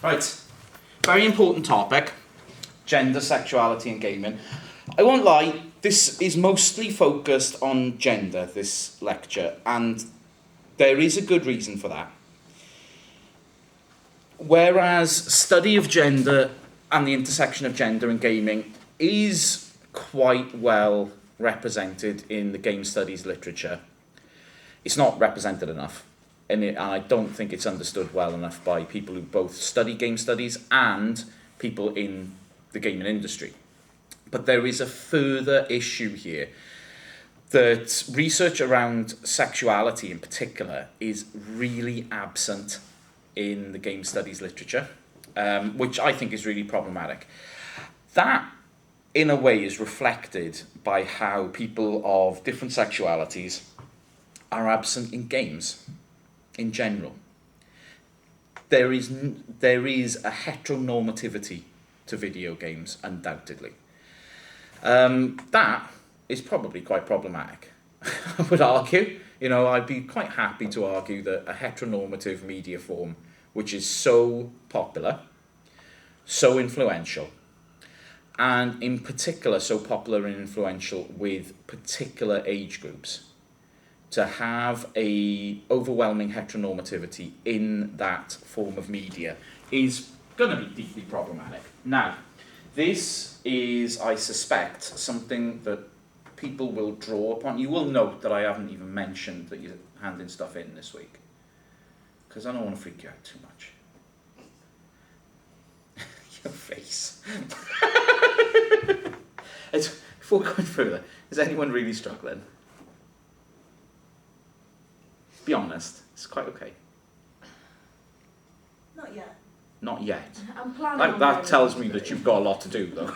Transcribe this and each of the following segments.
Right, very important topic, gender, sexuality and gaming. I won't lie, this is mostly focused on gender, this lecture, and there is a good reason for that. Whereas study of gender and the intersection of gender and gaming is quite well represented in the game studies literature, it's not represented enough. And I don't think it's understood well enough by people who both study game studies and people in the gaming industry. But there is a further issue here, that research around sexuality in particular is really absent in the game studies literature, which I think is really problematic. That, in a way, is reflected by how people of different sexualities are absent in games in general. There is a heteronormativity to video games, undoubtedly. That is probably quite problematic. I would argue, I'd be quite happy to argue that a heteronormative media form, which is so popular, so influential, and in particular so popular and influential with particular age groups, to have a overwhelming heteronormativity in that form of media is going to be deeply problematic. Now, this is, I suspect, something that people will draw upon. You will note that I haven't even mentioned that you're handing stuff in this week, because I don't want to freak you out too much. Your face. Before going further, is anyone really struggling? Be honest, it's quite okay. Not yet. Not yet. I'm planning. That tells me that you've got a lot to do, though.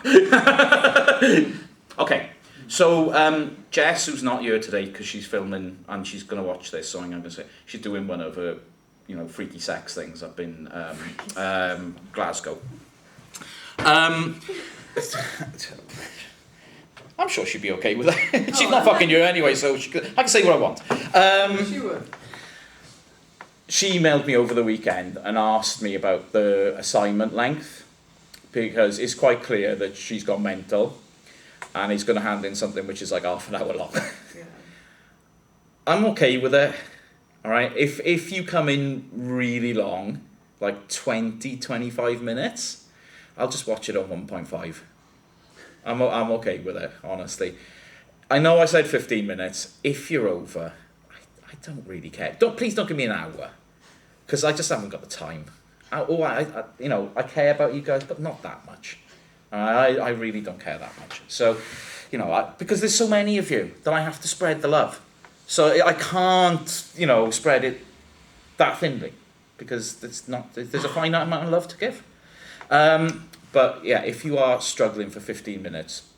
Okay, so Jess, who's not here today because she's filming and she's going to watch this, so I'm going to say she's doing one of her, freaky sex things up in Glasgow. I'm sure she'd be okay with that. She's not fucking you anyway, so I can say what I want. She would. She emailed me over the weekend and asked me about the assignment length, because it's quite clear that she's got mental and he's going to hand in something which is like half an hour long. Yeah. I'm okay with it. All right. If you come in really long, like 20-25 minutes, I'll just watch it on 1.5. I'm okay with it, honestly. I know I said 15 minutes. If you're over, I don't really care. Please don't give me an hour, because I just haven't got the time. I care about you guys, but not that much. I really don't care that much. So, because there's so many of you that I have to spread the love. So I can't, spread it that thinly, because there's a finite amount of love to give. But yeah, if you are struggling for 15 minutes,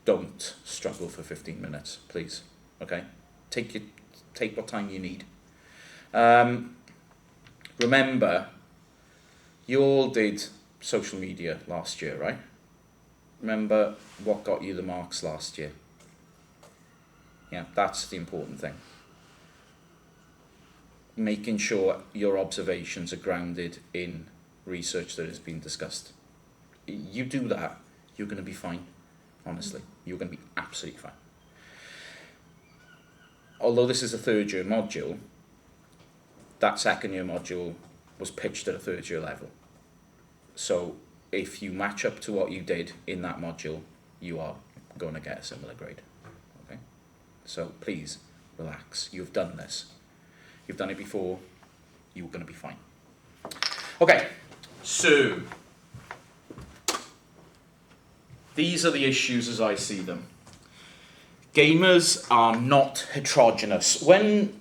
don't struggle for 15 minutes, please. Okay? Take what time you need. Remember, you all did social media last year, right? Remember what got you the marks last year? Yeah, that's the important thing. Making sure your observations are grounded in research that has been discussed. You do that, you're going to be fine. Honestly, you're going to be absolutely fine. Although this is a third year module, that second year module was pitched at a third year level. So if you match up to what you did in that module, you are going to get a similar grade. Okay? So please relax. You've done this. You've done it before. You're going to be fine. Okay, so these are the issues as I see them. Gamers are not heterogeneous. When,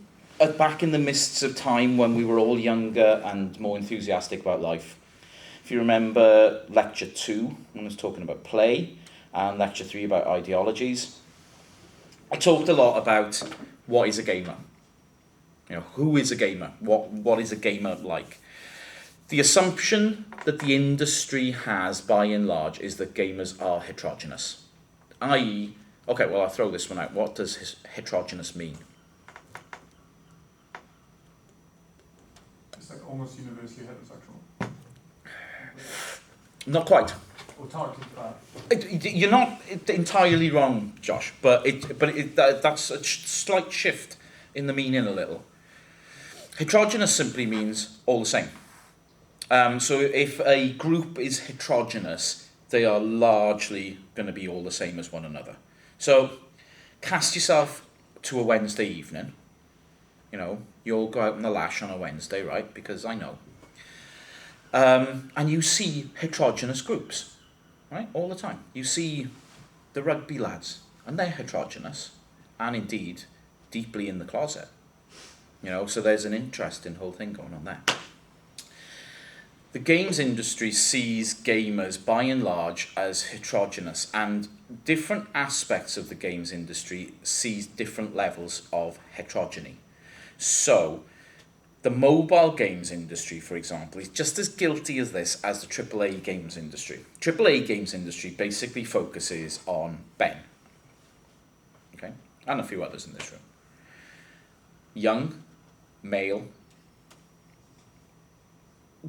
back in the mists of time when we were all younger and more enthusiastic about life, if you remember lecture 2, when I was talking about play, and lecture 3 about ideologies, I talked a lot about what is a gamer. Who is a gamer? What is a gamer like? The assumption that the industry has, by and large, is that gamers are heterogeneous. I.e., okay, well, I'll throw this one out. What does heterogeneous mean? It's like almost universally heterosexual. Not quite. Or targeted crowd? You're not entirely wrong, Josh, but that's a slight shift in the meaning a little. Heterogeneous simply means all the same. So if a group is heterogeneous, they are largely going to be all the same as one another. So cast yourself to a Wednesday evening. You know, you'll go out in the lash on a Wednesday, right? Because I know. And you see heterogeneous groups, right? All the time. You see the rugby lads, and they're heterogeneous, and indeed deeply in the closet. You know, so there's an interesting whole thing going on there. The games industry sees gamers by and large as heterogeneous, and different aspects of the games industry sees different levels of heterogeny. So, the mobile games industry, for example, is just as guilty as this as the AAA games industry. AAA games industry basically focuses on Ben, okay, and a few others in this room. Young, male,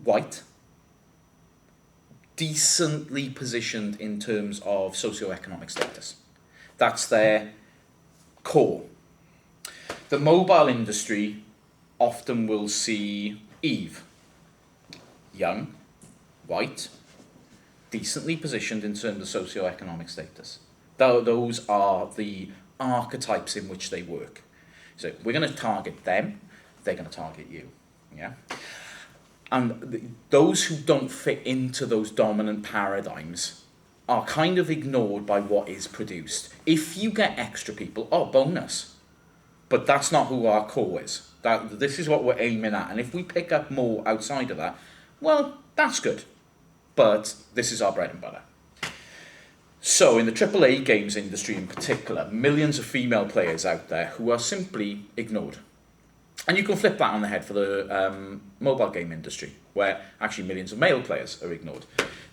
white, decently positioned in terms of socioeconomic status. That's their core. The mobile industry often will see Eve, young, white, decently positioned in terms of socioeconomic status. Those are the archetypes in which they work. So we're going to target them, they're going to target you. Yeah? And those who don't fit into those dominant paradigms are kind of ignored by what is produced. If you get extra people, bonus. But that's not who our core is. This is what we're aiming at. And if we pick up more outside of that, well, that's good. But this is our bread and butter. So in the AAA games industry in particular, millions of female players out there who are simply ignored. And you can flip that on the head for the mobile game industry, where actually millions of male players are ignored.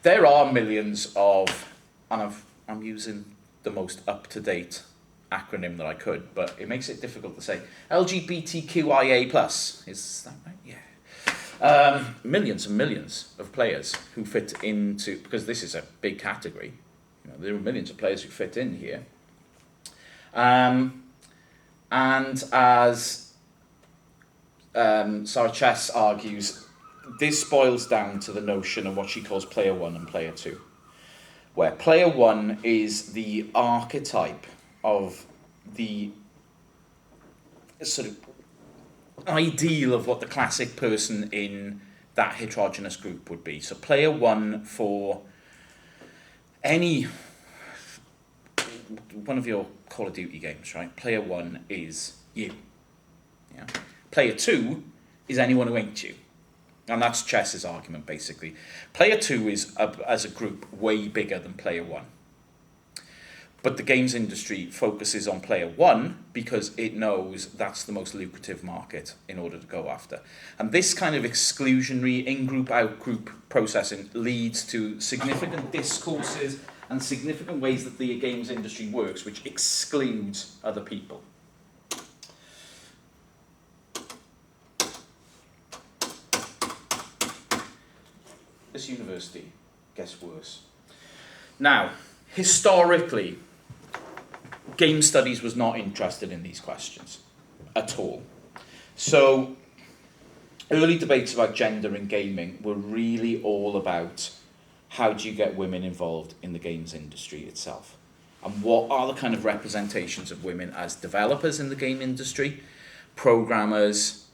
There are millions of, and I'm using the most up-to-date acronym that I could, but it makes it difficult to say. LGBTQIA+, is that right? Yeah. Millions and millions of players who fit into, because this is a big category, you know, there are millions of players who fit in here. And as Sarah Chess argues, this boils down to the notion of what she calls player one and player two, where player one is the archetype of the sort of ideal of what the classic person in that heterogeneous group would be. So player one for any one of your Call of Duty games, right? Player one is you. Yeah. Player two is anyone who ain't you. And that's Chess's argument, basically. Player two is, as a group, way bigger than player one. But the games industry focuses on player one because it knows that's the most lucrative market in order to go after. And this kind of exclusionary in-group, out-group processing leads to significant discourses and significant ways that the games industry works, which excludes other people. This university gets worse. Now, historically, game studies was not interested in these questions at all. So, early debates about gender in gaming were really all about how do you get women involved in the games industry itself? And what are the kind of representations of women as developers in the game industry, programmers,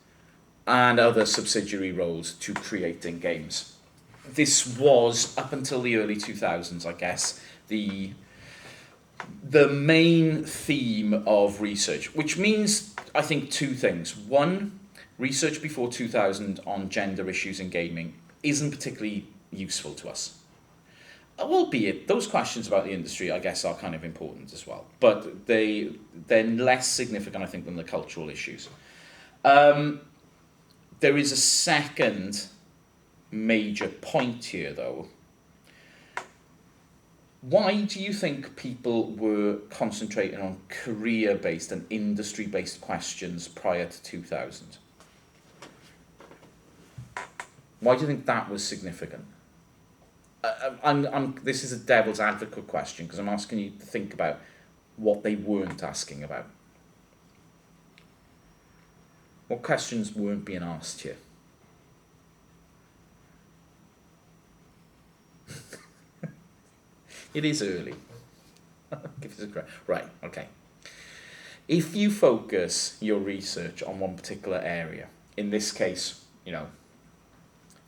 and other subsidiary roles to creating games? This was, up until the early 2000s, I guess, the main theme of research, which means, I think, two things. One, research before 2000 on gender issues in gaming isn't particularly useful to us. Albeit, those questions about the industry, I guess, are kind of important as well. But they're less significant, I think, than the cultural issues. There is a second major point here, though. Why do you think people were concentrating on career-based and industry-based questions prior to 2000? Why do you think that was significant? This is a devil's advocate question because I'm asking you to think about what they weren't asking about. What questions weren't being asked here? It is early. Give us a crack. Right, okay. If you focus your research on one particular area, in this case,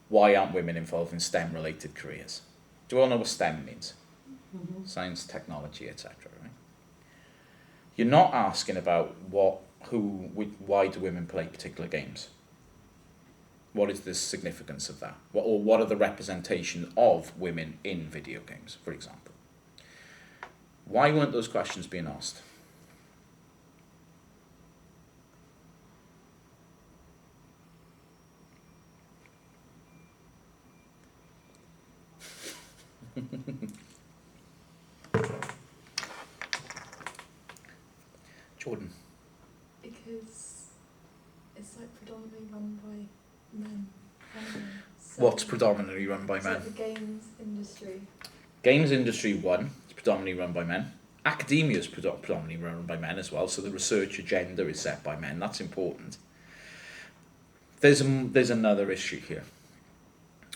why aren't women involved in STEM-related careers? Do you all know what STEM means? Mm-hmm. Science, technology, etc. Right? You're not asking about why do women play particular games? What is the significance of that? What are the representation of women in video games, for example? Why weren't those questions being asked? Jordan. Because it's like predominantly run by men. So What's predominantly run by men? Like the games industry. Games industry, one, it's predominantly run by men. Academia is predominantly run by men as well, so the research agenda is set by men. That's important. There's another issue here.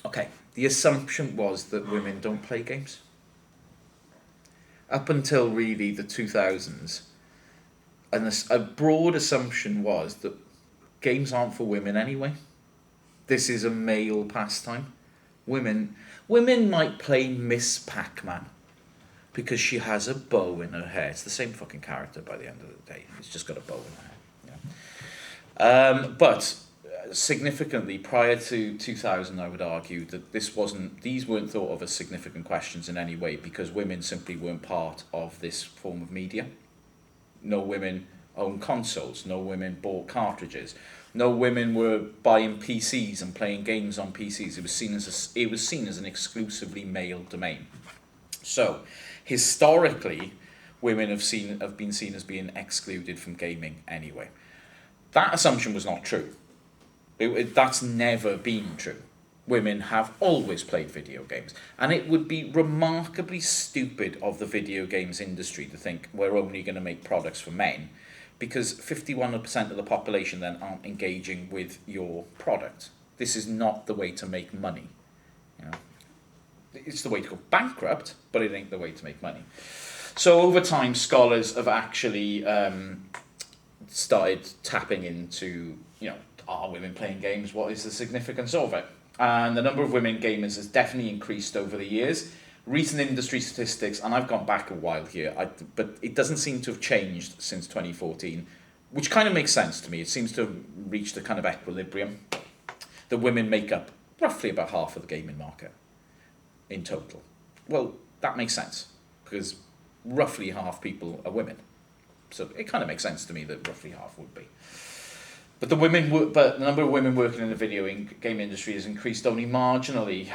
Okay, the assumption was that women don't play games. Up until really the 2000s, and a broad assumption was that games aren't for women anyway. This is a male pastime. Women might play Miss Pac-Man because she has a bow in her hair. It's the same fucking character by the end of the day. It's just got a bow in her hair. But significantly, prior to 2000, I would argue that these weren't thought of as significant questions in any way because women simply weren't part of this form of media. No women owned consoles. No women bought cartridges. No women were buying PCs and playing games on PCs. It was seen as an exclusively male domain. So, historically, women have been seen as being excluded from gaming anyway. That assumption was not true. That's never been true. Women have always played video games, and it would be remarkably stupid of the video games industry to think we're only going to make products for men, because 51% of the population then aren't engaging with your product. This is not the way to make money. It's the way to go bankrupt, but it ain't the way to make money. So over time, scholars have actually started tapping into, are women playing games? What is the significance of it? And the number of women gamers has definitely increased over the years. Recent industry statistics, and I've gone back a while here, but it doesn't seem to have changed since 2014, which kind of makes sense to me. It seems to have reached a kind of equilibrium. The women make up roughly about half of the gaming market in total. Well, that makes sense, because roughly half people are women. So it kind of makes sense to me that roughly half would be. But the number of women working in the video game industry has increased only marginally.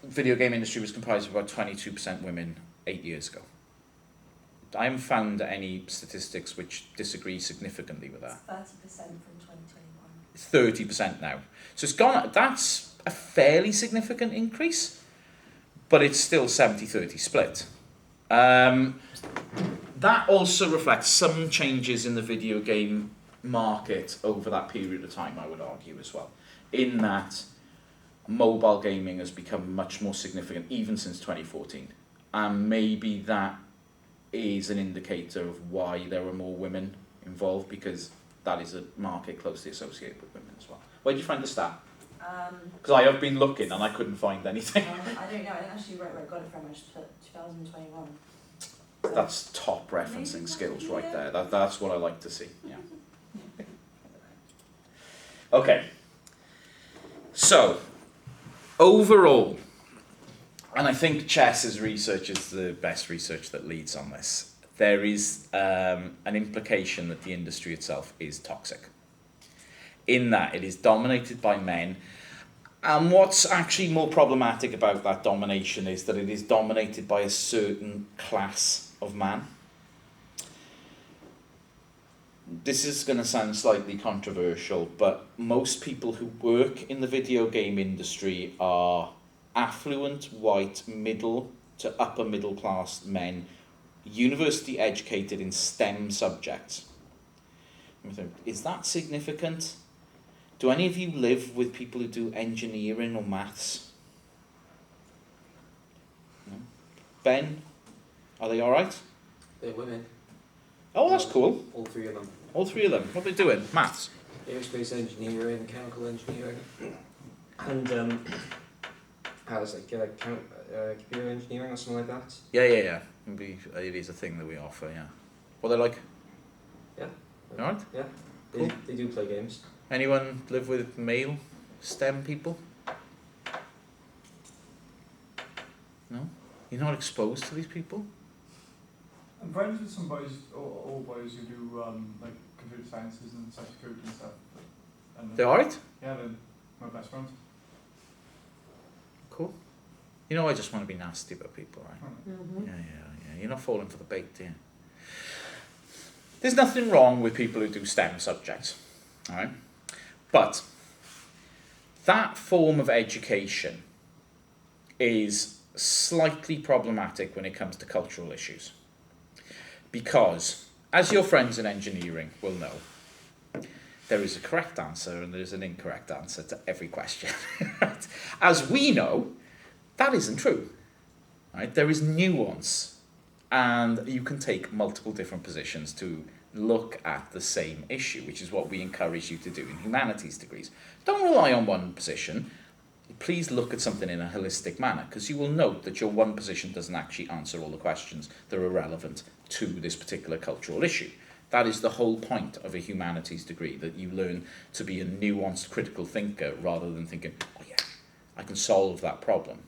Video game industry was comprised of about 22% women 8 years ago. I haven't found any statistics which disagree significantly with that. It's 30% from 2021. It's 30% now. So it's gone. That's a fairly significant increase, but it's still 70-30 split. That also reflects some changes in the video game market over that period of time, I would argue as well, in that mobile gaming has become much more significant even since 2014. And maybe that is an indicator of why there are more women involved, because that is a market closely associated with women as well. Where did you find the stat? Because I have been looking and I couldn't find anything. I don't know, I didn't actually write where I got it from, I just put 2021. So that's top referencing skills right there. That's what I like to see. Yeah. Okay. So, overall, and I think Chess's research is the best research that leads on this, there is an implication that the industry itself is toxic, in that it is dominated by men. And what's actually more problematic about that domination is that it is dominated by a certain class of man. this is going to sound slightly controversial, but most people who work in the video game industry are affluent, white, middle to upper middle class men, university educated in STEM subjects. Is that significant? Do any of you live with people who do engineering or maths? No? Ben, are they all right? They're women. Oh, that's cool. All three of them. All three of them. What are they doing? Maths? Aerospace engineering, chemical engineering, and how's it? Computer engineering or something like that. Yeah. It is a thing that we offer, yeah. What they like? Yeah. All right. Yeah. Cool. They do play games. Anyone live with male STEM people? No? You're not exposed to these people? I'm friends with some boys, all boys who do like computer sciences and cybersecurity and stuff. And They alright? yeah, they're my best friends. Cool. You know, I just want to be nasty about people, right? Mm-hmm. Yeah. You're not falling for the bait, do you? There's nothing wrong with people who do STEM subjects, alright? But that form of education is slightly problematic when it comes to cultural issues. Because, as your friends in engineering will know, there is a correct answer and there is an incorrect answer to every question. Right? As we know, that isn't true. Right? There is nuance, and you can take multiple different positions to look at the same issue, which is what we encourage you to do in humanities degrees. Don't rely on one position. Please look at something in a holistic manner, because you will note that your one position doesn't actually answer all the questions that are relevant to this particular cultural issue. That is the whole point of a humanities degree, that you learn to be a nuanced critical thinker rather than thinking, oh yeah, I can solve that problem.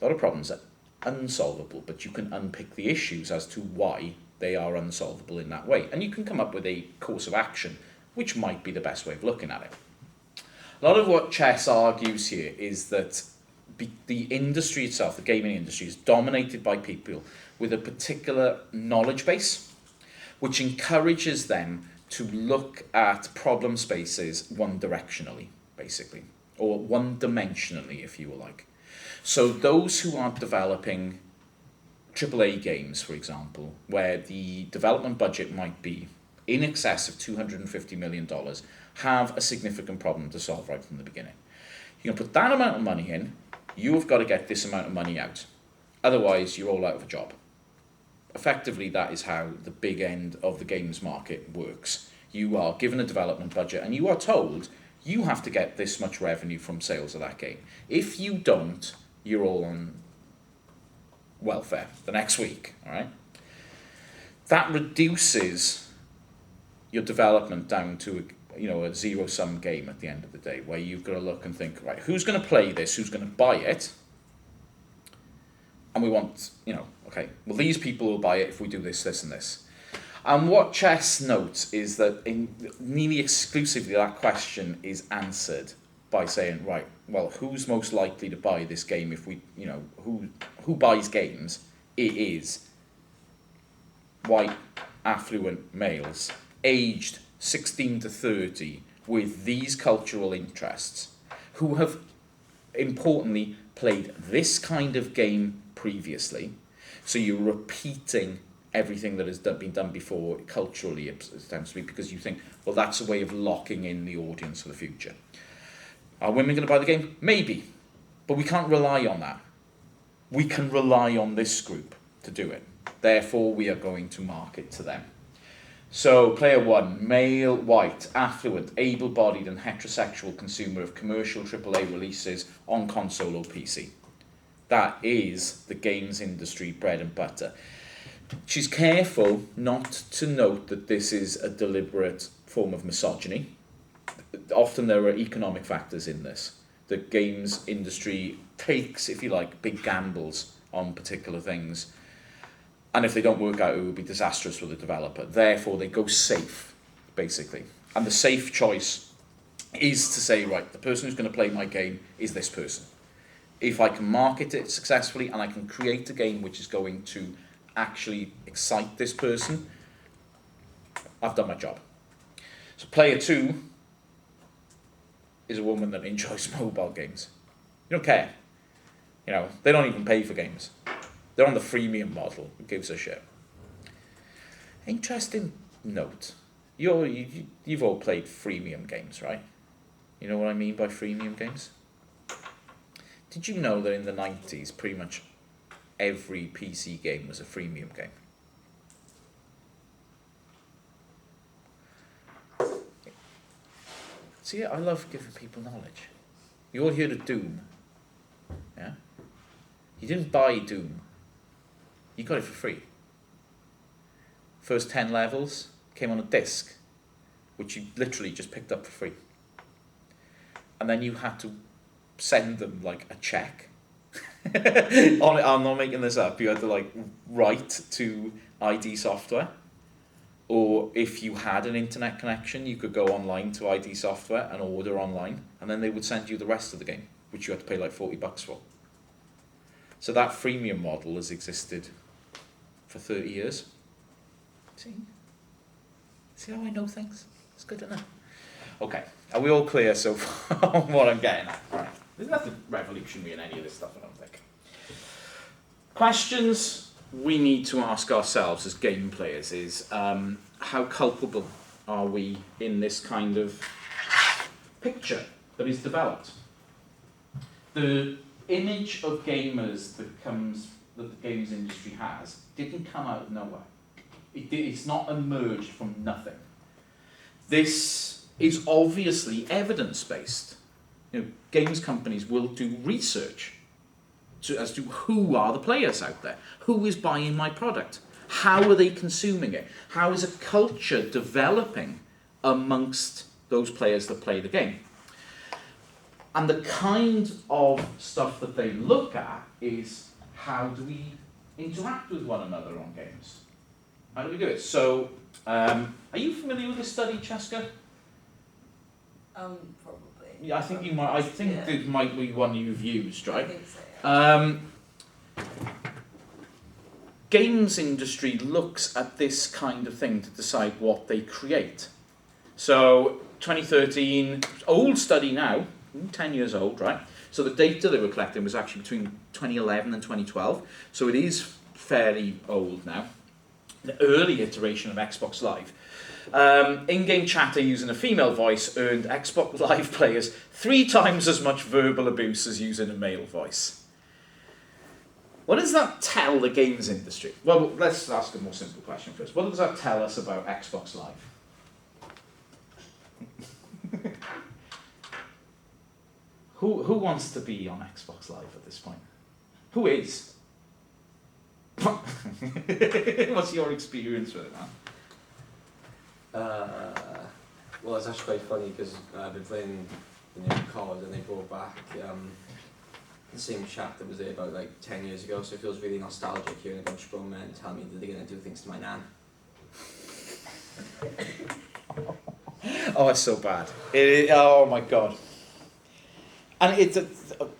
A lot of problems are unsolvable, but you can unpick the issues as to why they are unsolvable in that way. And you can come up with a course of action, which might be the best way of looking at it. A lot of what Chess argues here is that the industry itself, the gaming industry, is dominated by people with a particular knowledge base, which encourages them to look at problem spaces one-directionally, basically, or one-dimensionally, if you will like. So those who are developing AAA games, for example, where the development budget might be in excess of $250 million, have a significant problem to solve right from the beginning. You can put that amount of money in, you've got to get this amount of money out. Otherwise, you're all out of a job. Effectively, that is how the big end of the games market works. You are given a development budget and you are told you have to get this much revenue from sales of that game. If you don't, you're all on welfare the next week, all right? That reduces your development down to a zero-sum game at the end of the day, where you've got to look and think, right, who's going to play this, who's going to buy it? And we want, okay, well, these people will buy it if we do this, this, and this. And what Chess notes is that nearly exclusively that question is answered by saying, right, well, who's most likely to buy this game if we, who buys games? It is white, affluent males, aged 16 to 30, with these cultural interests, who have, importantly, played this kind of game previously. So you're repeating everything that has been done before culturally, ostensibly, because you think, well, that's a way of locking in the audience for the future. Are women going to buy the game? Maybe. But we can't rely on that. We can rely on this group to do it. Therefore, we are going to market to them. So, player one, male, white, affluent, able-bodied and heterosexual consumer of commercial AAA releases on console or PC. That is the games industry bread and butter. She's careful not to note that this is a deliberate form of misogyny. Often there are economic factors in this. The games industry takes, if you like, big gambles on particular things. And if they don't work out, it would be disastrous for the developer. Therefore, they go safe, basically. And the safe choice is to say, right, the person who's going to play my game is this person. If I can market it successfully and I can create a game which is going to actually excite this person, I've done my job. So player 2 is a woman that enjoys mobile games. You don't care. You know, they don't even pay for games. They're on the freemium model. Who gives a shit? Interesting note. You've all played freemium games, right? You know what I mean by freemium games? Did you know that in the 90s, pretty much every PC game was a freemium game? See, I love giving people knowledge. You all heard of Doom? Yeah? You didn't buy Doom. You got it for free. First 10 levels came on a disc, which you literally just picked up for free. And then you had to send them like a check. I'm not making this up. You had to like write to ID Software. Or if you had an internet connection, you could go online to ID Software and order online. And then they would send you the rest of the game, which you had to pay like $40 for. So that freemium model has existed for 30 years. See how I know things? It's good to know. Okay, are we all clear so far on what I'm getting at? All right. There's nothing revolutionary in any of this stuff, I don't think. Questions we need to ask ourselves as game players is how culpable are we in this kind of picture that is developed? The image of gamers that the games industry has didn't come out of nowhere. It's not emerged from nothing. This is obviously evidence-based. You know, games companies will do research as to who are the players out there, who is buying my product, how are they consuming it, how is a culture developing amongst those players that play the game. And the kind of stuff that they look at is how do we interact with one another on games? How do we do it? So, are you familiar with this study, Cheska? Probably. Yeah, I think you might. I think Yeah. it might be one you've used, I right? think so, yeah. Games industry looks at this kind of thing to decide what they create. So, 2013, old study now, 10 years old, right? So the data they were collecting was actually between 2011 and 2012. So it is fairly old now. The early iteration of Xbox Live. In-game chatter using a female voice earned Xbox Live players 3 times as much verbal abuse as using a male voice. What does that tell the games industry? Well, let's ask a more simple question first. What does that tell us about Xbox Live? Who wants to be on Xbox Live at this point? Who is? What's your experience with it, man? Well, it's actually quite funny because I've been playing the new COD and they brought back the same chat that was there about like 10 years ago, so it feels really nostalgic hearing a bunch of grown men tell me that they're going to do things to my nan. Oh, it's so bad. Oh my god. And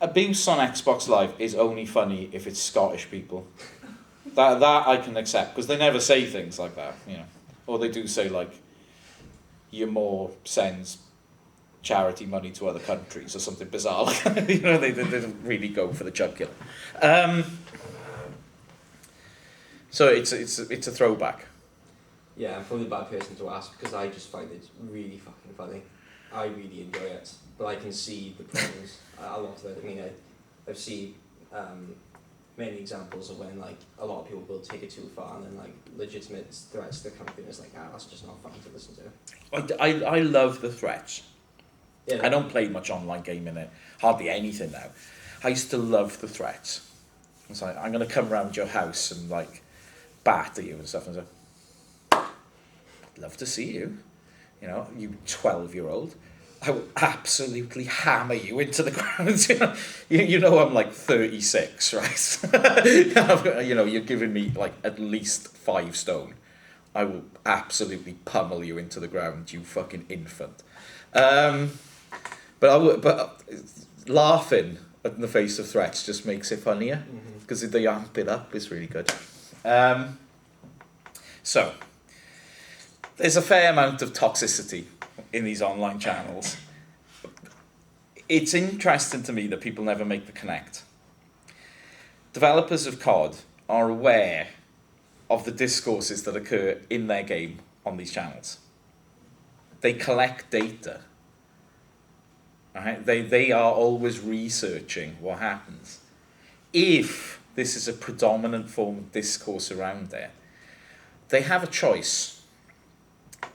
abuse on Xbox Live is only funny if it's Scottish people. That I can accept, because they never say things like that, you know. Or they do say like, your more sends charity money to other countries or something bizarre. You know, they don't really go for the jugular. So it's a throwback. Yeah, I'm probably a bad person to ask because I just find it really fucking funny. I really enjoy it, but I can see the problems. A lot of it. I mean, I've seen many examples of when like a lot of people will take it too far and then like legitimate threats to the company is like, that's just not fun to listen to. I love the threats. Yeah. I don't play much online gaming, hardly anything now. I used to love the threats. It's like, I'm going to come round your house and like batter you and stuff. And so, I'd love to see you, you know, you 12-year-old. I will absolutely hammer you into the ground. You know I'm like 36, right? You know, you're giving me like at least 5 stone. I will absolutely pummel you into the ground, you fucking infant. But laughing at the face of threats just makes it funnier because they amp it up. It's really good. So there's a fair amount of toxicity, in these online channels. It's interesting to me that people never make the connect. Developers of COD are aware of the discourses that occur in their game on these channels. They collect data. Right? They are always researching what happens. If this is a predominant form of discourse around there, they have a choice.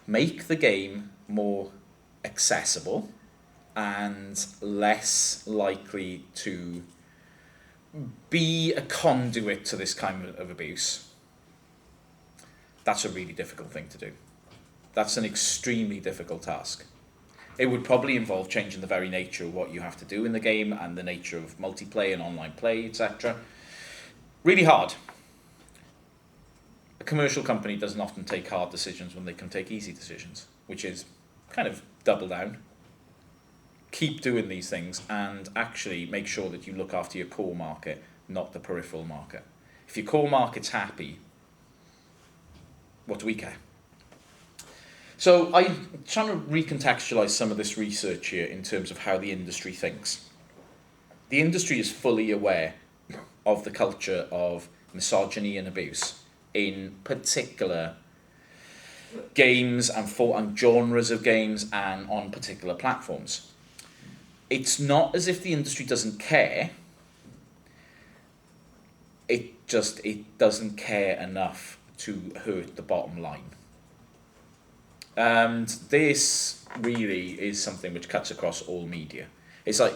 Make the game more accessible and less likely to be a conduit to this kind of abuse. That's a really difficult thing to do. That's an extremely difficult task. It would probably involve changing the very nature of what you have to do in the game and the nature of multiplayer and online play, etc. Really hard. A commercial company doesn't often take hard decisions when they can take easy decisions, which is kind of double down. Keep doing these things and actually make sure that you look after your core market, not the peripheral market. If your core market's happy, what do we care? So I'm trying to recontextualize some of this research here in terms of how the industry thinks. The industry is fully aware of the culture of misogyny and abuse in particular games and genres of games and on particular platforms. It's not as if the industry doesn't care. It doesn't care enough to hurt the bottom line. And this really is something which cuts across all media. It's like,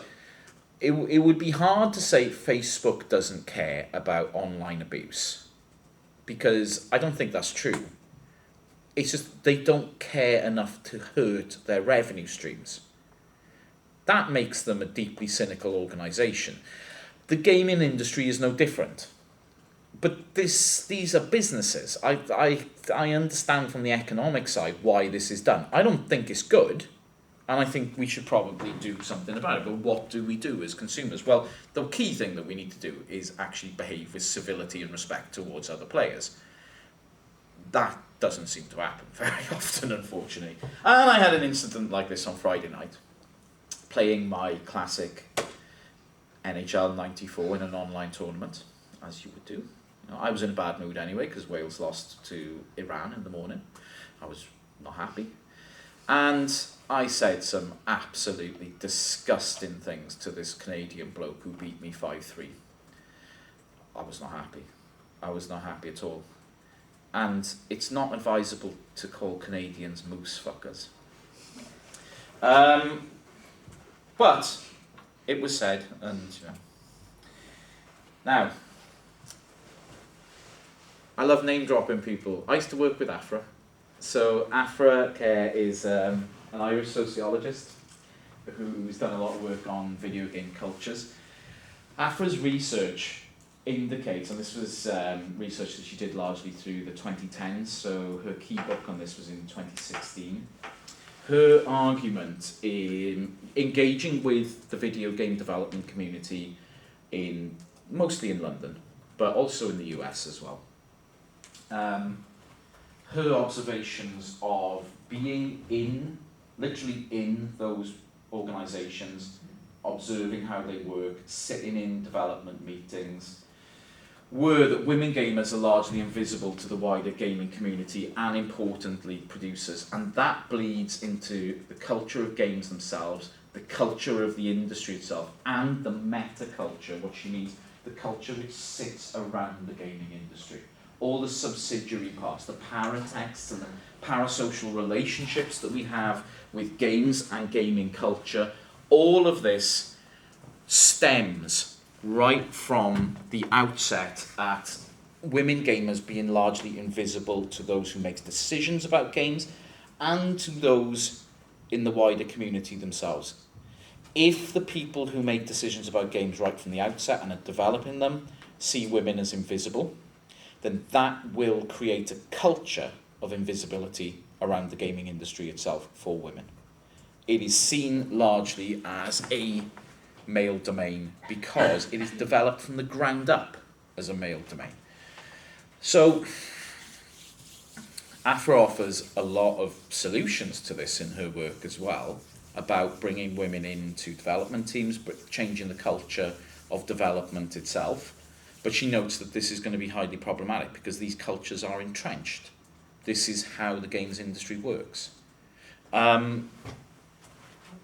it would be hard to say Facebook doesn't care about online abuse, because I don't think that's true. It's just they don't care enough to hurt their revenue streams. That makes them a deeply cynical organisation. The gaming industry is no different. But these are businesses. I understand from the economic side why this is done. I don't think it's good, and I think we should probably do something about it. But what do we do as consumers? Well, the key thing that we need to do is actually behave with civility and respect towards other players. That doesn't seem to happen very often, unfortunately. And I had an incident like this on Friday night, playing my classic NHL 94 in an online tournament, as you would do. I was in a bad mood anyway because Wales lost to Iran in the morning. I was not happy. And I said some absolutely disgusting things to this Canadian bloke who beat me 5-3. I was not happy. I was not happy at all. And it's not advisable to call Canadians moose fuckers. But it was said, and Now, I love name dropping people. I used to work with Afra. So Afra Kerr is an Irish sociologist who's done a lot of work on video game cultures. Afra's research indicates, and this was research that she did largely through the 2010s, so her key book on this was in 2016. Her argument in engaging with the video game development community mostly in London, but also in the US as well. Her observations of being literally in those organisations, observing how they work, sitting in development meetings, were that women gamers are largely invisible to the wider gaming community and, importantly, producers. And that bleeds into the culture of games themselves, the culture of the industry itself, and the meta-culture, what she means, the culture which sits around the gaming industry. All the subsidiary parts, the paratexts and the parasocial relationships that we have with games and gaming culture, all of this stems right from the outset at women gamers being largely invisible to those who make decisions about games and to those in the wider community themselves. If the people who make decisions about games right from the outset and are developing them see women as invisible, then that will create a culture of invisibility around the gaming industry itself for women. It is seen largely as a male domain because it is developed from the ground up as a male domain. So Afra offers a lot of solutions to this in her work as well, about bringing women into development teams, but changing the culture of development itself. But she notes that this is going to be highly problematic because these cultures are entrenched. This is how the games industry works.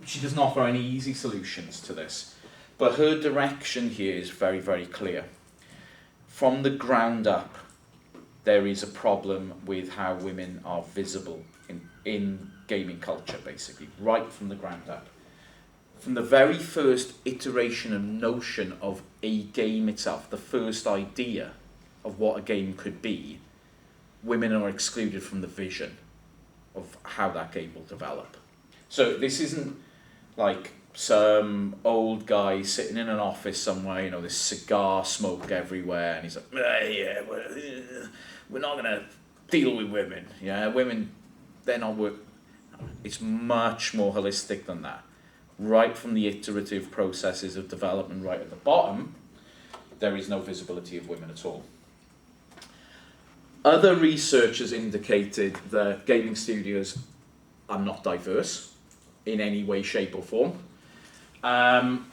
She doesn't offer any easy solutions to this, but her direction here is very, very clear. From the ground up, there is a problem with how women are visible in gaming culture, basically, right from the ground up. From the very first iteration and notion of a game itself, the first idea of what a game could be, women are excluded from the vision of how that game will develop. So this isn't like some old guy sitting in an office somewhere, you know, there's cigar smoke everywhere, and he's like, yeah, we're not going to deal with women. Yeah, women, they're not work. It's much more holistic than that. Right from the iterative processes of development right at the bottom, there is no visibility of women at all. Other researchers indicated that gaming studios are not diverse in any way, shape or form. And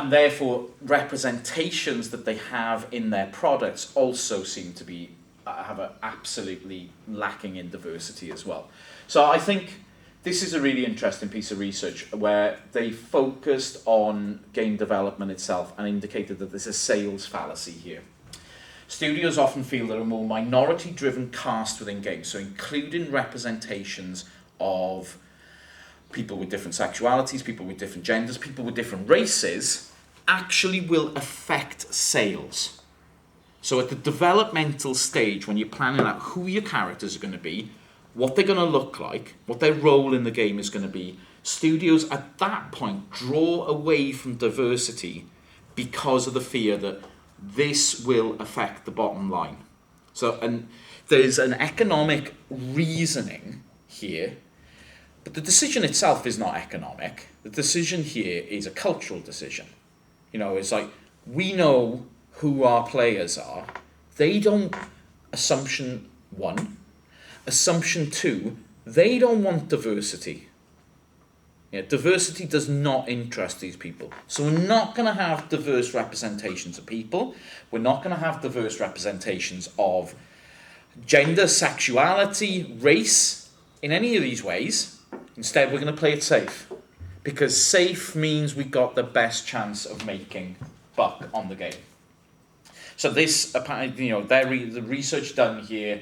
therefore, representations that they have in their products also seem to be have a absolutely lacking in diversity as well. So I think this is a really interesting piece of research where they focused on game development itself and indicated that there's a sales fallacy here. Studios often feel that a more minority-driven cast within games, so including representations of people with different sexualities, people with different genders, people with different races, actually will affect sales. So at the developmental stage, when you're planning out who your characters are going to be, what they're going to look like, what their role in the game is going to be, studios at that point draw away from diversity because of the fear that this will affect the bottom line. So, and there's an economic reasoning here, but the decision itself is not economic. The decision here is a cultural decision. You know, it's like, we know who our players are. They don't, assumption one. Assumption two, they don't want diversity. Yeah, diversity does not interest these people. So we're not going to have diverse representations of people. We're not going to have diverse representations of gender, sexuality, race, in any of these ways. Instead, we're going to play it safe. Because safe means we got the best chance of making buck on the game. So this, apparently, you know, the research done here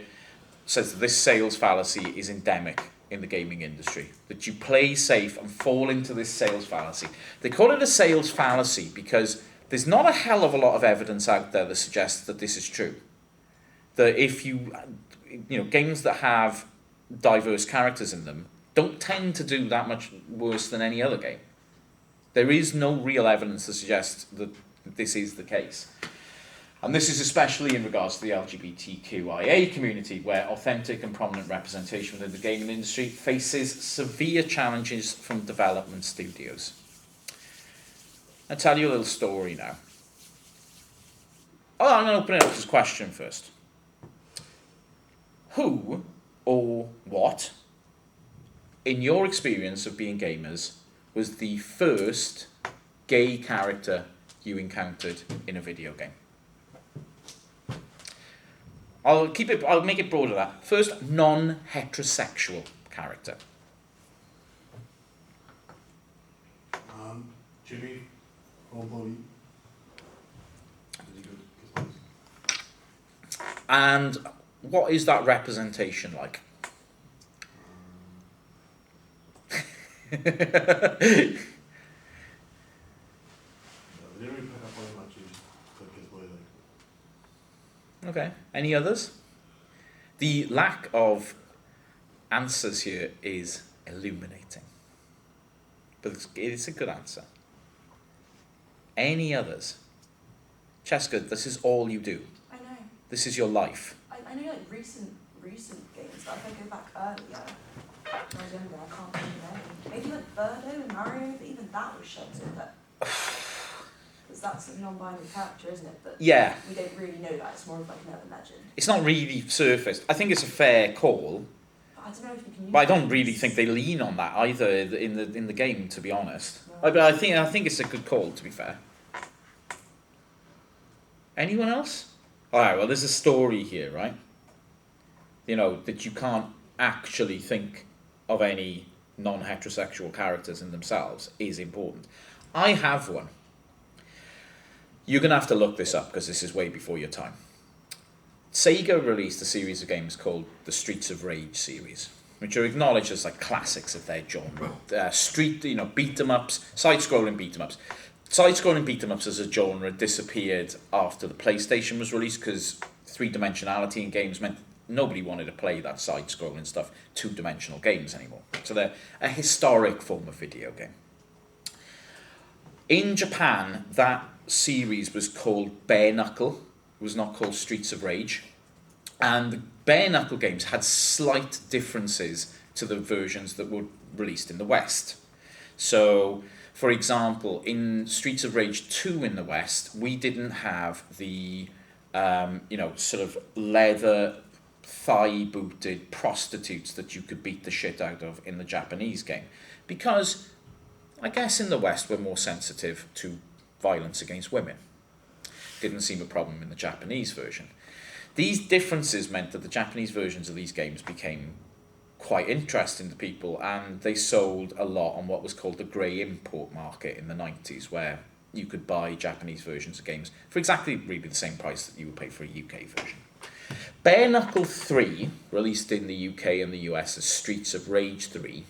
says that this sales fallacy is endemic in the gaming industry. That you play safe and fall into this sales fallacy. They call it a sales fallacy because there's not a hell of a lot of evidence out there that suggests that this is true. That if you know, games that have diverse characters in them don't tend to do that much worse than any other game. There is no real evidence to suggest that this is the case. And this is especially in regards to the LGBTQIA community, where authentic and prominent representation within the gaming industry faces severe challenges from development studios. I'll tell you a little story now. Oh, I'm going to open it up as a question first. Who or what, in your experience of being gamers, was the first gay character you encountered in a video game? I'll make it broader than that. First, non-heterosexual character. Jimmy or Bobby. And what is that representation like? They didn't really pick up on it much. Okay. Any others? The lack of answers here is illuminating. But it's a good answer. Any others? Cheska, this is all you do. I know. This is your life. I know, like recent games. Like if I go back earlier, when I was younger, I can't think of any. Maybe like Birdo and Mario, but even that was sheltered. Because that's a non-binary character, isn't it? But Yeah. we don't really know that. It's more of like an urban legend. It's not really surfaced. I think it's a fair call, don't know if you can use But I don't that. really think they lean on that either in the game, to be honest. No. But I think it's a good call, to be fair. Anyone else? Alright, well there's a story here, right? You know, that you can't actually think of any non-heterosexual characters in themselves is important. I have one. You're going to have to look this up because this is way before your time. Sega released a series of games called the Streets of Rage series, which are acknowledged as like classics of their genre. Beat 'em ups, side-scrolling beat 'em ups. Side-scrolling beat 'em ups as a genre disappeared after the PlayStation was released because three-dimensionality in games meant nobody wanted to play that side-scrolling stuff, two-dimensional games anymore. So they're a historic form of video game. In Japan, that series was called Bare Knuckle. It was not called Streets of Rage. And the Bare Knuckle games had slight differences to the versions that were released in the West. So, for example, in Streets of Rage 2 in the West, we didn't have the sort of leather thigh-booted prostitutes that you could beat the shit out of in the Japanese game. Because, I guess in the West we're more sensitive to violence against women. Didn't seem a problem in the Japanese version. These differences meant that the Japanese versions of these games became quite interesting to people, and they sold a lot on what was called the grey import market in the 90s, where you could buy Japanese versions of games for exactly really the same price that you would pay for a UK version. Bare Knuckle 3, released in the UK and the US as Streets of Rage 3,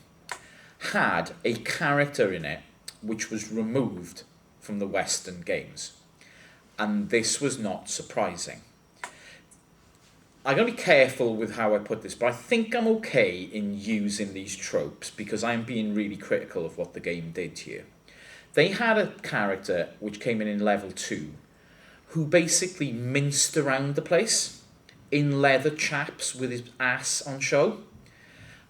had a character in it which was removed from the Western games. And this was not surprising. I'm going to be careful with how I put this, but I think I'm okay in using these tropes because I'm being really critical of what the game did here. They had a character which came in level 2 who basically minced around the place in leather chaps with his ass on show,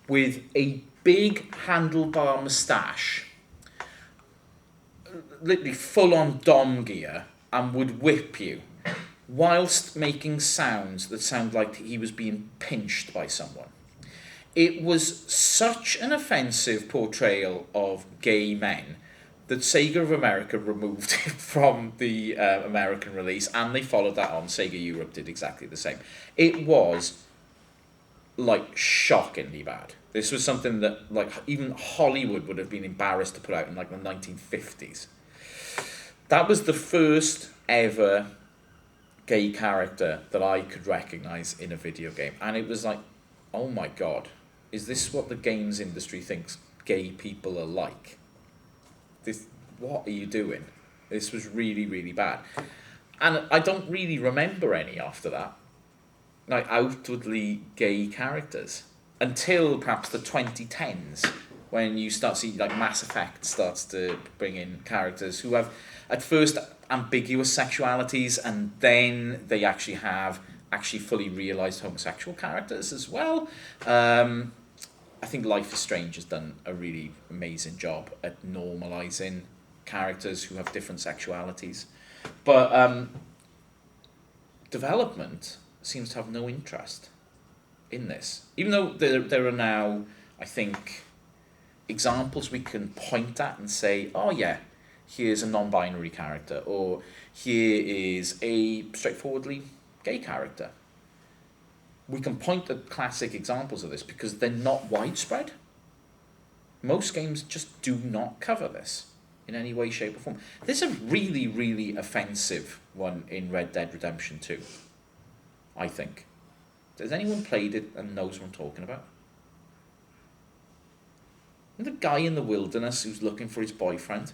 with a big handlebar moustache, literally full-on dom gear, and would whip you whilst making sounds that sound like he was being pinched by someone. It was such an offensive portrayal of gay men that Sega of America removed it from the American release, and they followed that on. Sega Europe did exactly the same. It was like shockingly bad. This was something that like even Hollywood would have been embarrassed to put out in like the 1950s. That was the first ever gay character that I could recognize in a video game, and it was like, oh my god, is this what the games industry thinks gay people are like? What are you doing? This was really, really bad. And I don't really remember any after that, like outwardly gay characters, until perhaps the 2010s, when you start seeing like Mass Effect starts to bring in characters who have at first ambiguous sexualities, and then they actually have fully realised homosexual characters as well. I think Life is Strange has done a really amazing job at normalising characters who have different sexualities. But development seems to have no interest in this. Even though there are now, I think, examples we can point at and say, oh yeah, here's a non-binary character, or here is a straightforwardly gay character. We can point at classic examples of this because they're not widespread. Most games just do not cover this in any way, shape, or form. There's a really, really offensive one in Red Dead Redemption 2, I think. Has anyone played it and knows what I'm talking about? And the guy in the wilderness who's looking for his boyfriend.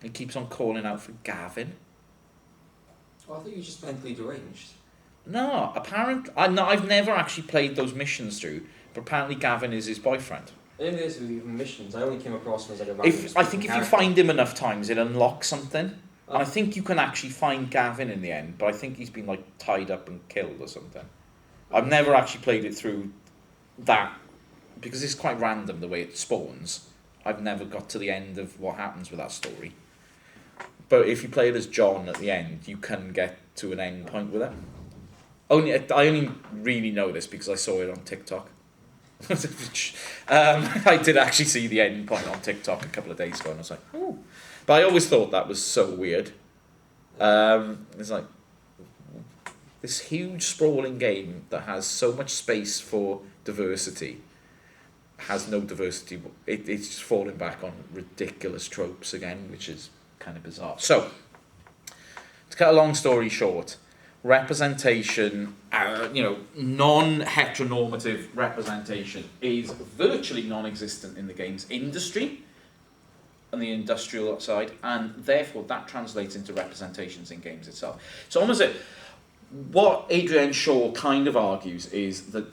He keeps on calling out for Gavin. Oh, I thought you were just mentally deranged. No, I've never actually played those missions through, but apparently Gavin is his boyfriend. I didn't know this was even missions. I only came across him as like a random I think if you character. find him enough times, it unlocks something. And I think you can actually find Gavin in the end, but I think he's been like tied up and killed or something. I've never actually played it through that, because it's quite random the way it spawns. I've never got to the end of what happens with that story. But if you play it as John at the end, you can get to an end point with it. I only really know this because I saw it on TikTok. I did actually see the end point on TikTok a couple of days ago, and I was like, "Ooh!" But I always thought that was so weird. It's like this huge sprawling game that has so much space for diversity has no diversity. It's just falling back on ridiculous tropes again, which is kind of bizarre. So, to cut a long story short, representation, non-heteronormative representation is virtually non-existent in the games industry on the industrial side, and therefore that translates into representations in games itself. So almost what Adrienne Shaw kind of argues is that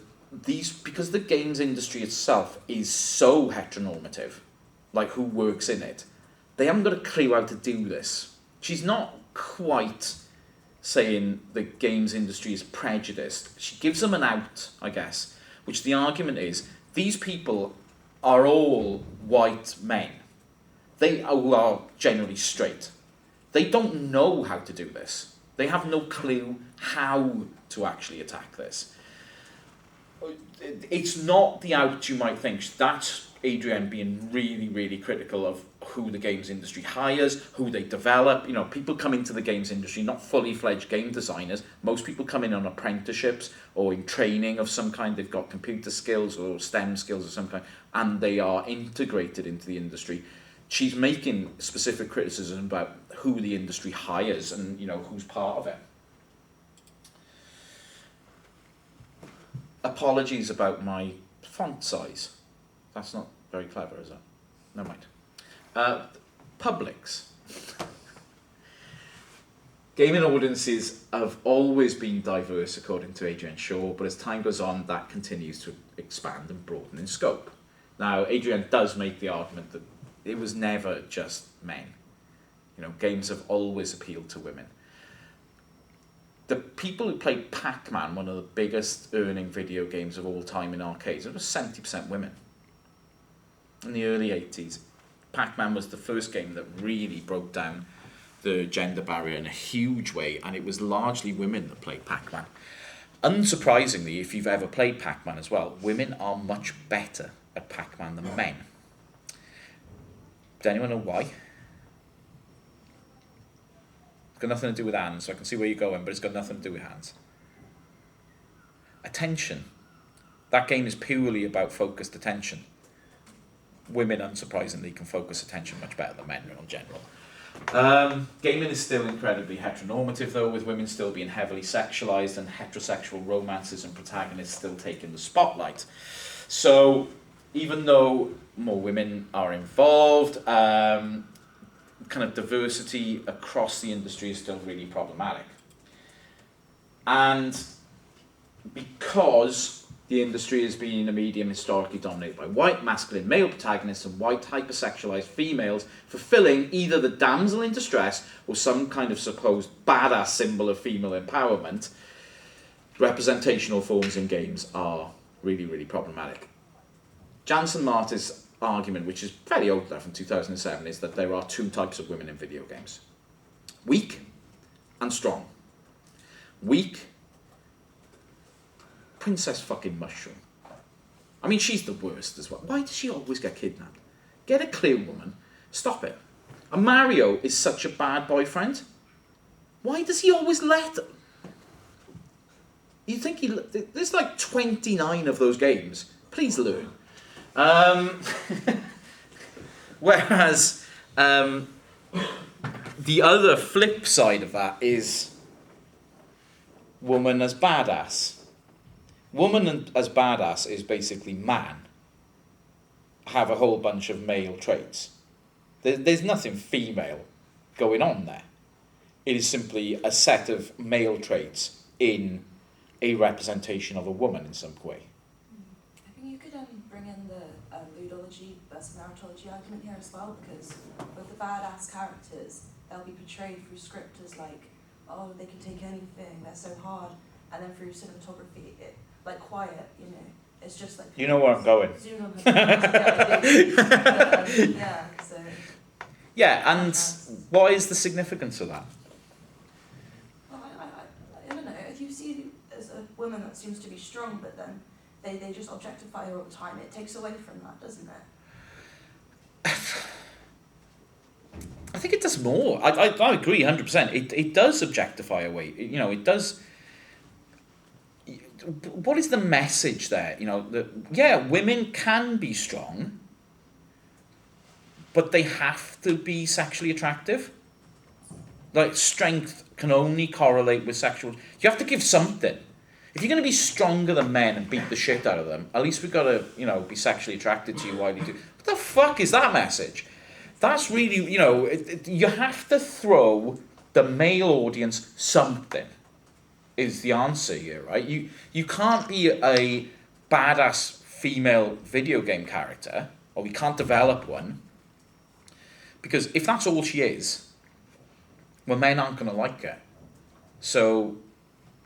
because the games industry itself is so heteronormative, like who works in it, they haven't got a clue how to do this. She's not quite saying the games industry is prejudiced. She gives them an out, I guess, which the argument is these people are all white men. They all are generally straight. They don't know how to do this. They have no clue how to actually attack this. It's not the out you might think. That's Adrienne being really, really critical of who the games industry hires, who they develop. People come into the games industry not fully fledged game designers. Most people come in on apprenticeships or in training of some kind. They've got computer skills or STEM skills of some kind, and they are integrated into the industry. She's making specific criticism about who the industry hires and who's part of it. Apologies about my font size. That's not very clever, is it? Never mind. Publics. Gaming audiences have always been diverse, according to Adrienne Shaw, but as time goes on, that continues to expand and broaden in scope. Now, Adrienne does make the argument that it was never just men. Games have always appealed to women. The people who played Pac-Man, one of the biggest earning video games of all time in arcades, it was 70% women. In the early 80s, Pac-Man was the first game that really broke down the gender barrier in a huge way, and it was largely women that played Pac-Man. Unsurprisingly, if you've ever played Pac-Man as well, women are much better at Pac-Man than men. Does anyone know why? It's got nothing to do with hands, so I can see where you're going, but it's got nothing to do with hands. Attention. That game is purely about focused attention. Women, unsurprisingly, can focus attention much better than men in general. Gaming is still incredibly heteronormative, though, with women still being heavily sexualized and heterosexual romances and protagonists still taking the spotlight. So, even though more women are involved, kind of diversity across the industry is still really problematic. And because the industry has been a medium historically dominated by white, masculine, male protagonists and white, hypersexualized females fulfilling either the damsel in distress or some kind of supposed badass symbol of female empowerment, representational forms in games are really, really problematic. Jansen Martis' argument, which is fairly old now from 2007, is that there are two types of women in video games. Weak and strong. Weak, Princess fucking Mushroom. I mean, she's the worst as well. Why does she always get kidnapped? Get a clear woman. Stop it. And Mario is such a bad boyfriend. Why does he always let... You think there's like 29 of those games. Please learn. Whereas the other flip side of that is woman as badass. Woman as badass is basically man. Have a whole bunch of male traits. There's nothing female going on there. It is simply a set of male traits in a representation of a woman in some way. I think you could bring in the ludology versus narratology argument here as well, because with the badass characters, they'll be portrayed through script as like, oh, they can take anything, they're so hard, and then through cinematography, like quiet, it's just like... You know where I'm going. Zoom on so... Yeah, and what is the significance of that? Well, I don't know, if you see as woman that seems to be strong, but then they just objectify her all the time. It takes away from that, doesn't it? I think it does more. I agree 100%. It does objectify a way. It does. What is the message there? Women can be strong, but they have to be sexually attractive. Like, strength can only correlate with sexual. You have to give something. If you're going to be stronger than men and beat the shit out of them, at least we've got to, be sexually attracted to you while you do. What the fuck is that message? That's really, you have to throw the male audience something, is the answer here, right? You can't be a badass female video game character, or we can't develop one, because if that's all she is, well, men aren't going to like her. So,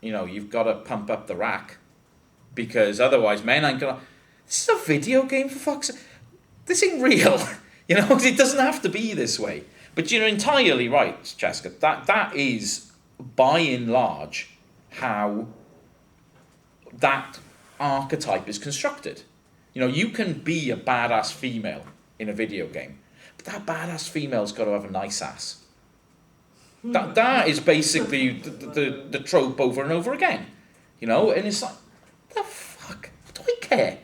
you've got to pump up the rack, because otherwise men ain't going to... This is a video game, for fuck's sake. This ain't real. It doesn't have to be this way. But you're entirely right, Jessica. That is, by and large, how that archetype is constructed. You can be a badass female in a video game, but that badass female's got to have a nice ass. That is basically the trope over and over again. And it's like, the fuck? What do I care?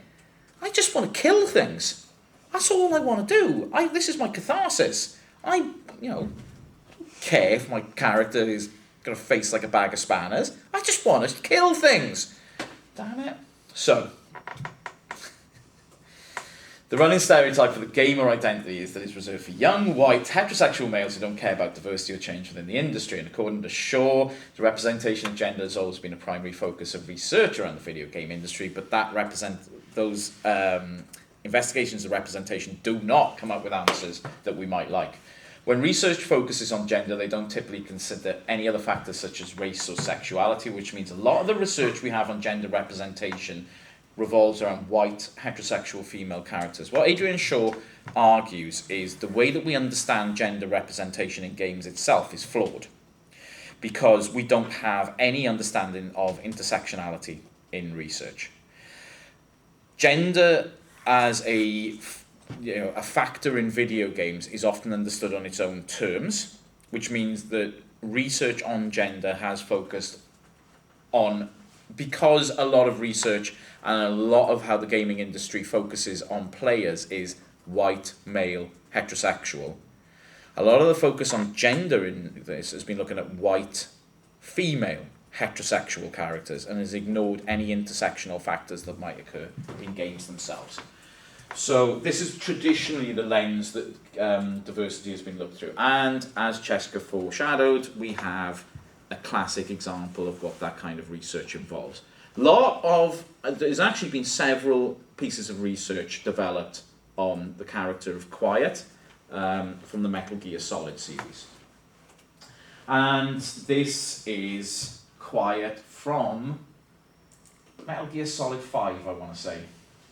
I just want to kill things. That's all I want to do. This is my catharsis. I don't care if my character is got a face like a bag of spanners. I just want to kill things. Damn it. So, the running stereotype for the gamer identity is that it's reserved for young, white, heterosexual males who don't care about diversity or change within the industry. And according to Shaw, the representation of gender has always been a primary focus of research around the video game industry, but those investigations of representation do not come up with answers that we might like. When research focuses on gender, they don't typically consider any other factors such as race or sexuality, which means a lot of the research we have on gender representation revolves around white, heterosexual female characters. What Adrian Shaw argues is the way that we understand gender representation in games itself is flawed, because we don't have any understanding of intersectionality in research. Gender as a factor in video games is often understood on its own terms, which means that research on gender has focused on, because a lot of research and a lot of how the gaming industry focuses on players is white, male, heterosexual. A lot of the focus on gender in this has been looking at white, female, heterosexual characters, and has ignored any intersectional factors that might occur in games themselves. So this is traditionally the lens that diversity has been looked through. And as Cheska foreshadowed, we have a classic example of what that kind of research involves. There's actually been several pieces of research developed on the character of Quiet from the Metal Gear Solid series. And this is Quiet from Metal Gear Solid 5, I want to say.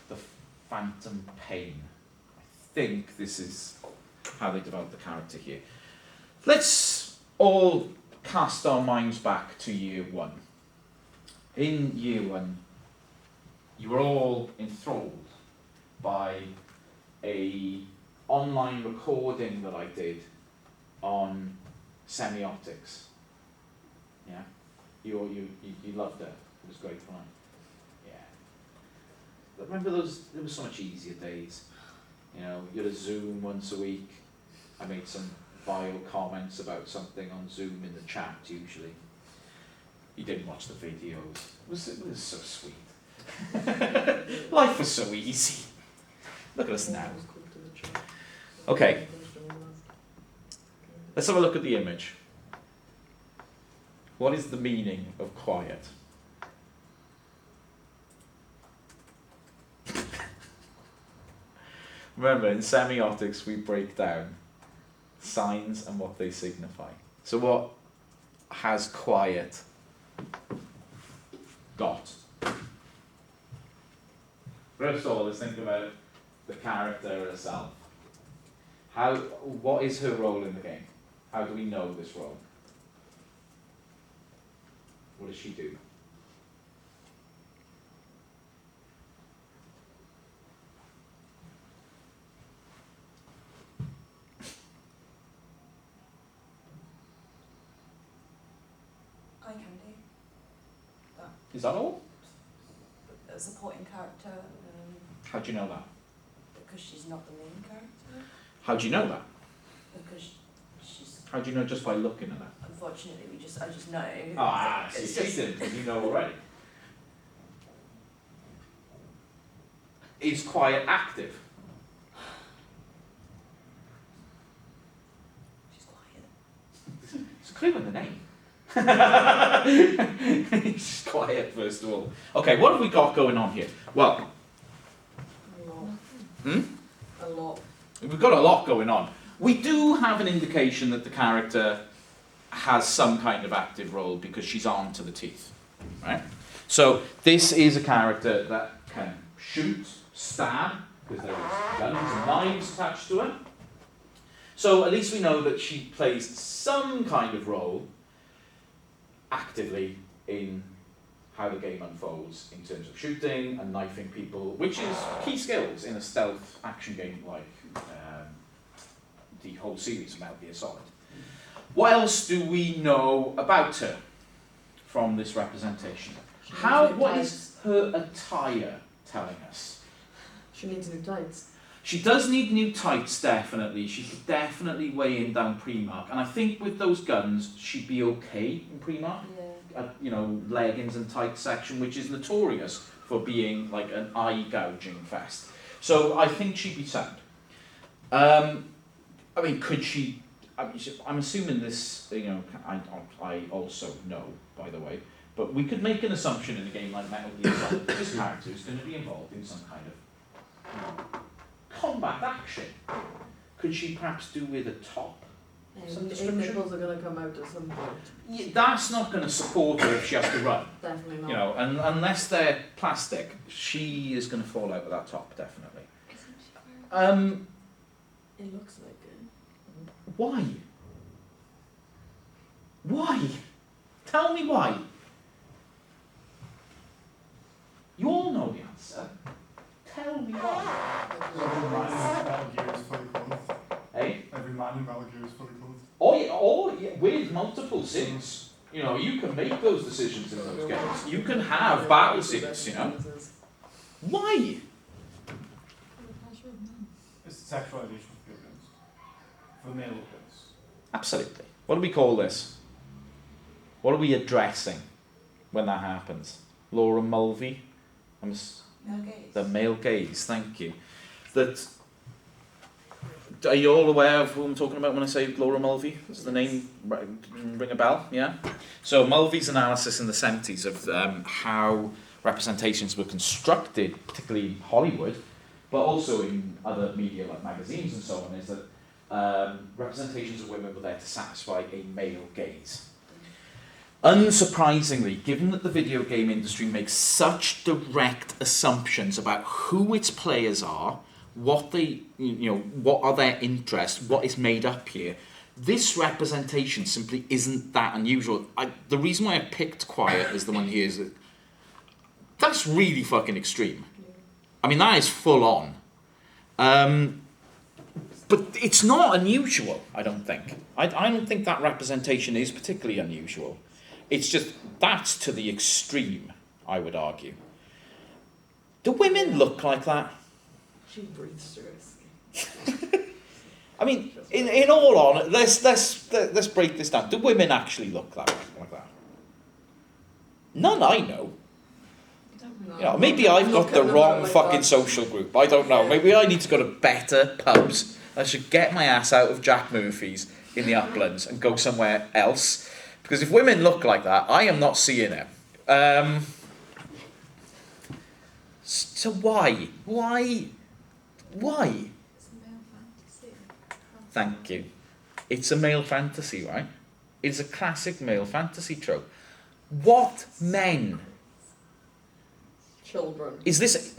The Phantom Pain. I think this is how they developed the character here. Let's all cast our minds back to year one. In year one, you were all enthralled by a online recording that I did on semiotics. Yeah, you loved it. It was great fun. Yeah. But remember those? There were so much easier days. You had a Zoom once a week. I made some vile comments about something on Zoom in the chat usually. You didn't watch the videos. It was so sweet. Life was so easy. Look at us now. Okay. Let's have a look at the image. What is the meaning of quiet? Remember, in semiotics we break down signs and what they signify. So what has quiet got? First of all, let's think about the character herself. What is her role in the game? How do we know this role? What does she do? Is that all? A supporting character, How do you know that? because she's not the main character. How do you know that? Because she's, How do you know just by looking at that? unfortunately, I just know. It's It's just, because you know already. Is Quiet active? she's quiet. It's a clue in the name. It's quiet, first of all. Okay, what have we got going on here? Well, A lot. hmm? A lot. We've got a lot going on. We do have an indication that the character has some kind of active role because she's armed to the teeth, right? So this is a character that can shoot, stab, because there are guns and knives attached to her. So at least we know that she plays some kind of role actively in how the game unfolds in terms of shooting and knifing people, which is key skills in a stealth action game like the whole series of Metal Gear Solid. What else do we know about her from this representation? What is her attire telling us? She needs new tights. She does need new tights, definitely. She could definitely weigh in down Primark. And I think with those guns, she'd be okay in Primark. Yeah. Leggings and tights section, which is notorious for being like an eye gouging fest. So I think she'd be sound. Could she? I'm assuming this. I also know, by the way. But we could make an assumption in a game like Metal Gear Solid that this character is going to be involved in some kind of combat action. Could she perhaps do with a top? Some And description? nipples are going to come out at some point. Yeah, that's not going to support her if she has to run. Definitely not. And unless they're plastic, she is going to fall out of that top, definitely. It looks like it. Why? Why? Tell me why. You all know the answer. Tell me why. Every man in Metal Gear is fully clothed. Hey? Every man in Metal Gear is fully clothed. Oh yeah, with multiple suits. You can make those decisions in those games. You can have battle suits, Why? It's the sexualization of violence. For the male audience. Absolutely. What do we call this? What are we addressing when that happens? Laura Mulvey? Male gaze. The male gaze, thank you. Are you all aware of who I'm talking about when I say Laura Mulvey? Does the name ring a bell? Yeah? So Mulvey's analysis in the 70s of how representations were constructed, particularly in Hollywood, but also in other media like magazines and so on, is that representations of women were there to satisfy a male gaze. Unsurprisingly, given that the video game industry makes such direct assumptions about who its players are, what are their interests, what is made up here, this representation simply isn't that unusual. The reason why I picked Quiet as the one here is that that's really fucking extreme. I mean, that is full on. But it's not unusual, I don't think. I don't think that representation is particularly unusual. It's just, that's to the extreme, I would argue. Do women look like that? She breathes through her skin. I mean, in all honesty, let's break this down. Do women actually look like that? None I know. Maybe I've got the wrong fucking social group. I don't know. Maybe I need to go to better pubs. I should get my ass out of Jack Murphy's in the Uplands and go somewhere else. Because if women look like that, I am not seeing it. So why? Why? It's a male fantasy. Thank you. It's a male fantasy, right? It's a classic male fantasy trope. What men? Children. Is this...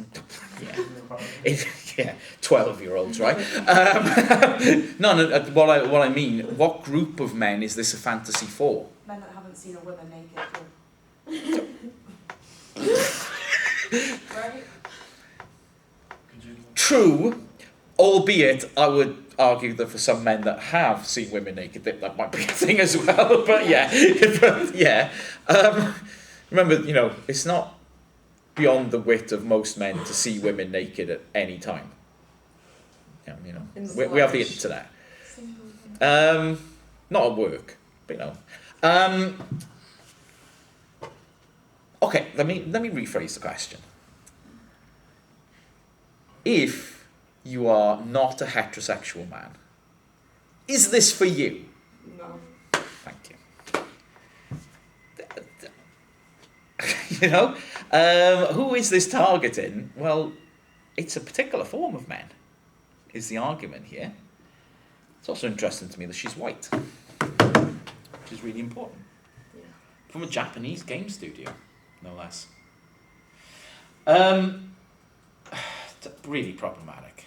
Yeah, 12-year-olds, right? No, what I mean, what group of men is this a fantasy for? Men that haven't seen a woman naked. Right? True, albeit I would argue that for some men that have seen women naked, that might be a thing as well. But yeah, Remember, you know, it's not beyond the wit of most men to see women naked at any time. Yeah, you know, In the we have the flesh. internet. Single thing. Not at work, but you know. Okay, let me rephrase the question. If you are not a heterosexual man, is this for you? No. Thank you. You know, who is this targeting? Well, it's a particular form of men, is the argument here. It's also interesting to me that she's white, which is really important. Yeah. From a Japanese game studio, no less. Really problematic.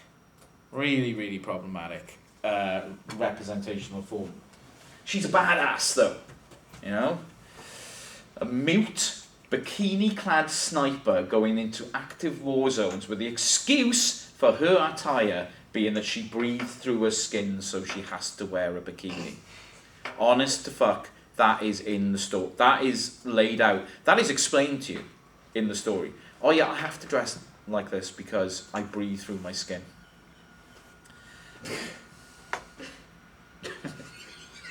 Really, really problematic representational form. She's a badass, though. You know? A mute, bikini-clad sniper going into active war zones with the excuse for her attire being that she breathed through her skin, so she has to wear a bikini. Honest to fuck, that is in the story. That is laid out. That is explained to you in the story. Oh yeah, I have to dress like this because I breathe through my skin.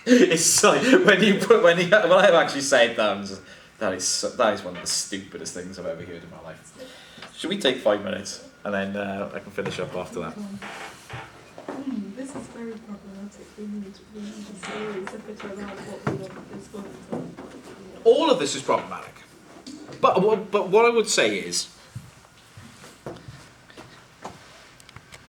It's like when I've actually said that, that is one of the stupidest things I've ever heard in my life. Should we take 5 minutes and then I can finish up after that? This is very problematic. We need to series a bit around what we want this one to. All of this is problematic. But what I would say is,